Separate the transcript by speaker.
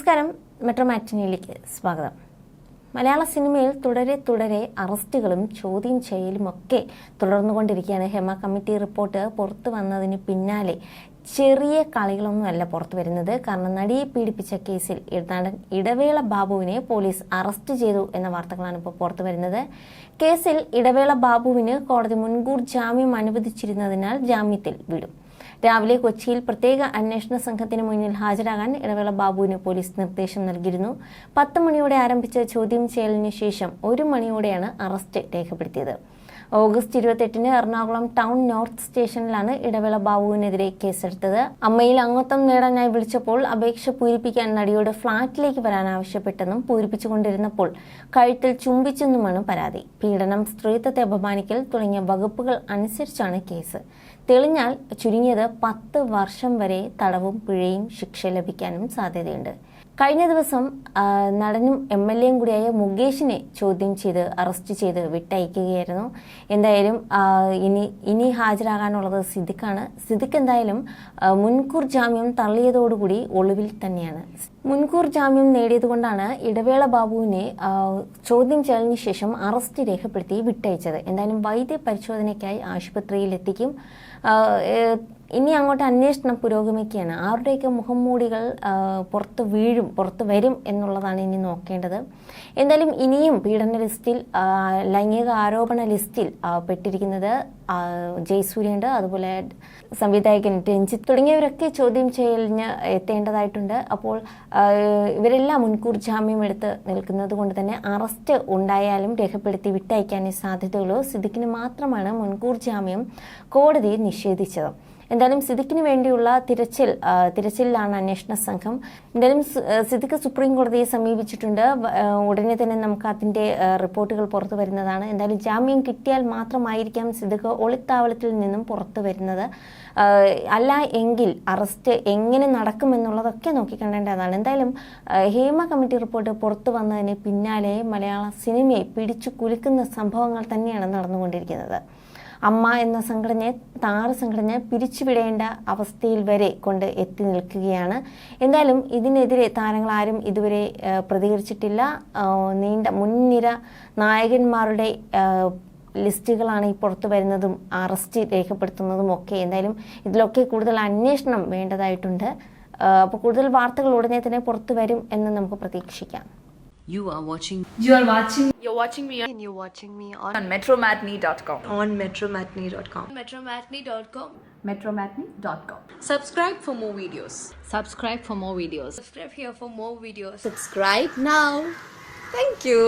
Speaker 1: നമസ്കാരം, മെട്രോ മാറ്റിനിയിലേക്ക് സ്വാഗതം. മലയാള സിനിമയിൽ തുടരെ അറസ്റ്റുകളും ചോദ്യം ചെയ്യലുമൊക്കെ തുടർന്നുകൊണ്ടിരിക്കുകയാണ്. ഹേമ കമ്മിറ്റി റിപ്പോർട്ട് പുറത്തു വന്നതിന് പിന്നാലെ ചെറിയ കളികളൊന്നുമല്ല പുറത്തു വരുന്നത്. കാരണം നടിയെ പീഡിപ്പിച്ച കേസിൽ നടൻ ഇടവേള ബാബുവിനെ പോലീസ് അറസ്റ്റ് ചെയ്തു എന്ന വാർത്തകളാണ് ഇപ്പോൾ പുറത്തു വരുന്നത്. കേസിൽ ഇടവേള ബാബുവിന് കോടതി മുൻകൂർ ജാമ്യം അനുവദിച്ചിരുന്നതിനാൽ ജാമ്യത്തിൽ വിടും. രാവിലെ കൊച്ചിയിൽ പ്രത്യേക അന്വേഷണ സംഘത്തിന് മുന്നിൽ ഹാജരാകാൻ ഇടവേള ബാബുവിന് പോലീസ് നിർദ്ദേശം നൽകിയിരുന്നു. 10 മണിയോടെ ആരംഭിച്ച ചോദ്യം ചെയ്യലിന് ശേഷം 1 മണിയോടെയാണ് അറസ്റ്റ് രേഖപ്പെടുത്തിയത്. ഓഗസ്റ്റ് 28-ന് എറണാകുളം ടൗൺ നോർത്ത് സ്റ്റേഷനിലാണ് ഇടവേള ബാബുവിനെതിരെ കേസെടുത്തത്. അമ്മയിൽ അംഗത്വം നേടാനായി വിളിച്ചപ്പോൾ അപേക്ഷ പൂരിപ്പിക്കാൻ നടിയോട് ഫ്ളാറ്റിലേക്ക് വരാൻ ആവശ്യപ്പെട്ടെന്നും പൂരിപ്പിച്ചുകൊണ്ടിരുന്നപ്പോൾ കഴുത്തിൽ ചുംബിച്ചെന്നുമാണ് പരാതി. പീഡനം, സ്ത്രീത്വത്തെ അപമാനിക്കൽ തുടങ്ങിയ വകുപ്പുകൾ അനുസരിച്ചാണ് കേസ്. തെളിഞ്ഞാൽ ചുരുങ്ങിയത് 10 വർഷം വരെ തടവും പിഴയും ശിക്ഷ ലഭിക്കാനും സാധ്യതയുണ്ട്. കഴിഞ്ഞ ദിവസം നടനും MLA കൂടിയായ മുകേഷിനെ ചോദ്യം ചെയ്ത് അറസ്റ്റ് ചെയ്ത് വിട്ടയക്കുകയായിരുന്നു. എന്തായാലും ഇനി ഹാജരാകാനുള്ളത് സിദ്ദിഖാണ്. സിദ്ദിഖ് എന്തായാലും മുൻകൂർ ജാമ്യം തള്ളിയതോടുകൂടി ഒളിവിൽ തന്നെയാണ്. മുൻകൂർ ജാമ്യം നേടിയതുകൊണ്ടാണ് ഇടവേള ബാബുവിനെ ചോദ്യം ചെയ്യലിന് ശേഷം അറസ്റ്റ് രേഖപ്പെടുത്തി വിട്ടയച്ചത്. എന്തായാലും വൈദ്യ പരിശോധനയ്ക്കായി ആശുപത്രിയിൽ എത്തിക്കും. ഇനി അങ്ങോട്ട് അന്വേഷണം പുരോഗമിക്കുകയാണ്. ആരുടെയൊക്കെ മുഖംമൂടികൾ പുറത്തു വരും എന്നുള്ളതാണ് ഇനി നോക്കേണ്ടത്. എന്തായാലും ഇനിയും പീഡന ലിസ്റ്റിൽ, ലൈംഗിക ആരോപണ ലിസ്റ്റിൽ പെട്ടിരിക്കുന്നത് ജയസൂര്യയുണ്ട്, അതുപോലെ സംവിധായകൻ രഞ്ജിത്ത് തുടങ്ങിയവരൊക്കെ ചോദ്യം ചെയ്യലിന് എത്തേണ്ടതായിട്ടുണ്ട്. അപ്പോൾ ഇവരെല്ലാം മുൻകൂർ ജാമ്യം എടുത്ത് നിൽക്കുന്നത് കൊണ്ട് തന്നെ അറസ്റ്റ് ഉണ്ടായാലും രേഖപ്പെടുത്തി വിട്ടയക്കാനേ സാധ്യതയുള്ളൂ. സിദ്ദിഖിന് മാത്രമാണ് മുൻകൂർ ജാമ്യം കോടതി നിഷേധിച്ചത്. എന്തായാലും സിദ്ദിഖിന് വേണ്ടിയുള്ള തിരച്ചിലാണ് അന്വേഷണ സംഘം. എന്തായാലും സിദ്ദിഖ് സുപ്രീം കോടതിയെ സമീപിച്ചിട്ടുണ്ട്. ഉടനെ തന്നെ നമുക്ക് അതിന്റെ റിപ്പോർട്ടുകൾ പുറത്തു വരുന്നതാണ്. എന്തായാലും ജാമ്യം കിട്ടിയാൽ മാത്രമായിരിക്കാം സിദ്ദിഖ് ഒളിത്താവളത്തിൽ നിന്നും പുറത്തു വരുന്നത്. അല്ല എങ്കിൽ അറസ്റ്റ് എങ്ങനെ നടക്കുമെന്നുള്ളതൊക്കെ നോക്കിക്കണ്ടേണ്ടതാണ്. എന്തായാലും ഹേമ കമ്മിറ്റി റിപ്പോർട്ട് പുറത്തു വന്നതിന് പിന്നാലെ മലയാള സിനിമയെ പിടിച്ചു കുലുക്കുന്ന സംഭവങ്ങൾ തന്നെയാണ് നടന്നുകൊണ്ടിരിക്കുന്നത്. അമ്മ എന്ന സംഘടനയെ താരസംഘടന പിരിച്ചുവിടേണ്ട അവസ്ഥയിൽ വരെ കൊണ്ട് എത്തി നിൽക്കുകയാണ്. എന്തായാലും ഇതിനെതിരെ താരങ്ങൾ ആരും ഇതുവരെ പ്രതികരിച്ചിട്ടില്ല. നീണ്ട മുൻനിര നായകന്മാരുടെ ലിസ്റ്റുകളാണ് ഈ പുറത്തു വരുന്നതും അറസ്റ്റ് രേഖപ്പെടുത്തുന്നതും ഒക്കെ. എന്തായാലും ഇതിലൊക്കെ കൂടുതൽ അന്വേഷണം വേണ്ടതായിട്ടുണ്ട്. അപ്പോൾ കൂടുതൽ വാർത്തകൾ ഉടനെ തന്നെ പുറത്തു വരും എന്ന് നമുക്ക് പ്രതീക്ഷിക്കാം.
Speaker 2: You're watching
Speaker 3: me
Speaker 2: and you're watching me on metromatney.com.
Speaker 3: on metromatney.com.
Speaker 2: metromatney.com.
Speaker 3: Subscribe for more videos.
Speaker 2: Subscribe for more videos.
Speaker 3: Subscribe here for more videos.
Speaker 2: Subscribe now. Thank you.